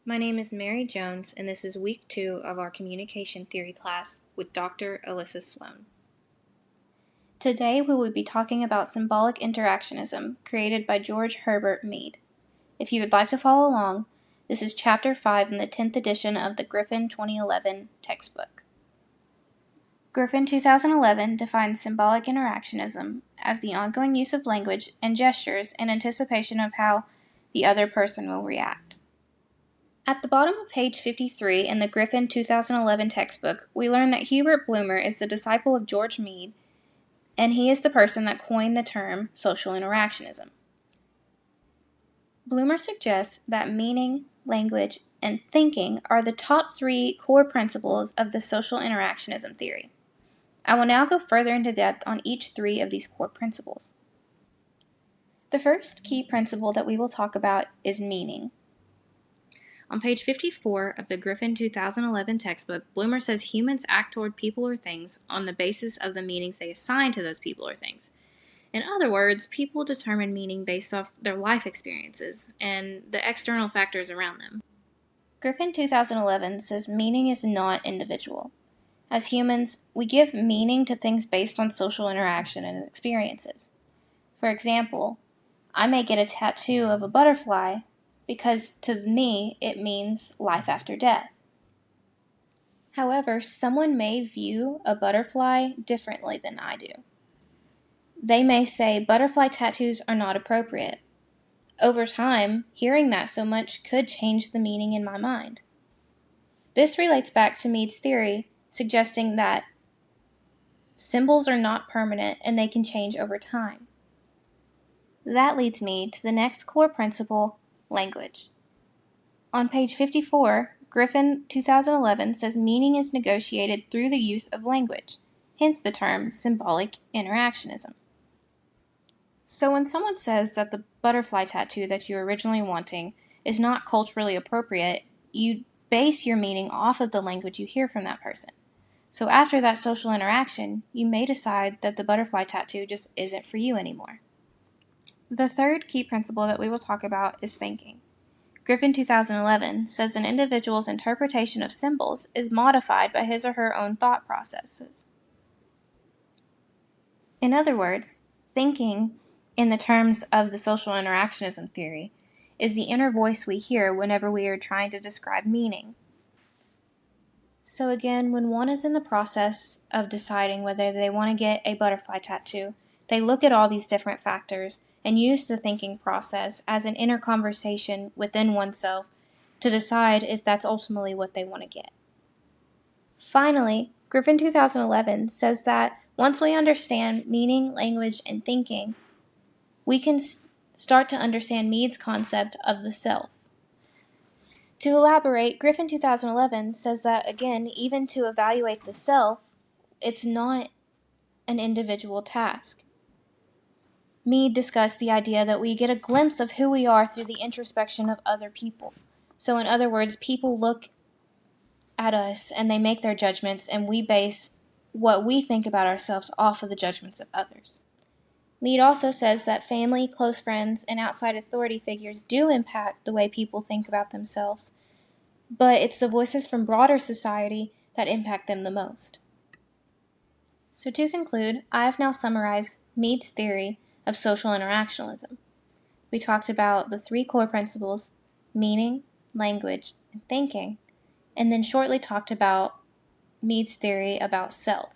My name is Mary Jones, and this is week 2 of our communication theory class with Dr. Alyssa Sloan. Today we will be talking about symbolic interactionism, created by George Herbert Mead. If you would like to follow along, this is Chapter 5 in the 10th edition of the Griffen 2011 textbook. Griffen 2011 defines symbolic interactionism as the ongoing use of language and gestures in anticipation of how the other person will react. At the bottom of page 53 in the Griffen 2011 textbook, we learn that Hubert Bloomer is the disciple of George Mead, and he is the person that coined the term social interactionism. Bloomer suggests that meaning, language, and thinking are the top 3 core principles of the social interactionism theory. I will now go further into depth on each 3 of these core principles. The first key principle that we will talk about is meaning. On page 54 of the Griffen 2011 textbook, Bloomer says humans act toward people or things on the basis of the meanings they assign to those people or things. In other words, people determine meaning based off their life experiences and the external factors around them. Griffen 2011 says meaning is not individual. As humans, we give meaning to things based on social interaction and experiences. For example, I may get a tattoo of a butterfly because to me it means life after death. However, someone may view a butterfly differently than I do. They may say butterfly tattoos are not appropriate. Over time, hearing that so much could change the meaning in my mind. This relates back to Mead's theory, suggesting that symbols are not permanent and they can change over time. That leads me to the next core principle, language. On page 54, Griffen 2011 says meaning is negotiated through the use of language, hence the term symbolic interactionism. So when someone says that the butterfly tattoo that you were originally wanting is not culturally appropriate, you base your meaning off of the language you hear from that person. So after that social interaction, you may decide that the butterfly tattoo just isn't for you anymore. The third key principle that we will talk about is thinking. Griffen 2011 says an individual's interpretation of symbols is modified by his or her own thought processes. In other words, thinking, in the terms of the social interactionism theory, is the inner voice we hear whenever we are trying to describe meaning. So again, when one is in the process of deciding whether they want to get a butterfly tattoo, they look at all these different factors and use the thinking process as an inner conversation within oneself to decide if that's ultimately what they want to get. Finally, Griffen 2011 says that once we understand meaning, language, and thinking, we can start to understand Mead's concept of the self. To elaborate, Griffen 2011 says that, again, even to evaluate the self, it's not an individual task. Mead discussed the idea that we get a glimpse of who we are through the introspection of other people. So in other words, people look at us and they make their judgments, and we base what we think about ourselves off of the judgments of others. Mead also says that family, close friends, and outside authority figures do impact the way people think about themselves, but it's the voices from broader society that impact them the most. So to conclude, I have now summarized Mead's theory of social interactionism. We talked about the 3 core principles, meaning, language, and thinking, and then shortly talked about Mead's theory about self.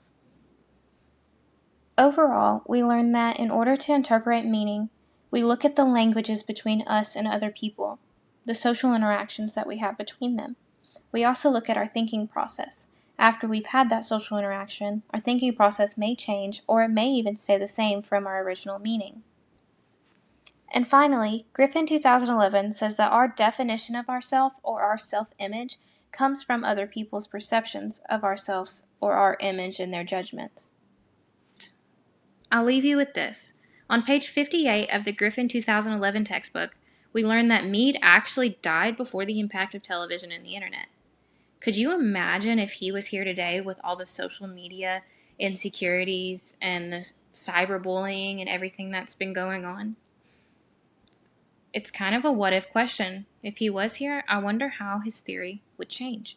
Overall, we learned that in order to interpret meaning, we look at the languages between us and other people, the social interactions that we have between them. We also look at our thinking process. After we've had that social interaction, our thinking process may change, or it may even stay the same from our original meaning. And finally, Griffen 2011 says that our definition of ourself or our self-image comes from other people's perceptions of ourselves or our image and their judgments. I'll leave you with this. On page 58 of the Griffen 2011 textbook, we learn that Mead actually died before the impact of television and the internet. Could you imagine if he was here today with all the social media insecurities and the cyberbullying and everything that's been going on? It's kind of a what-if question, If he was here, I wonder how his theory would change.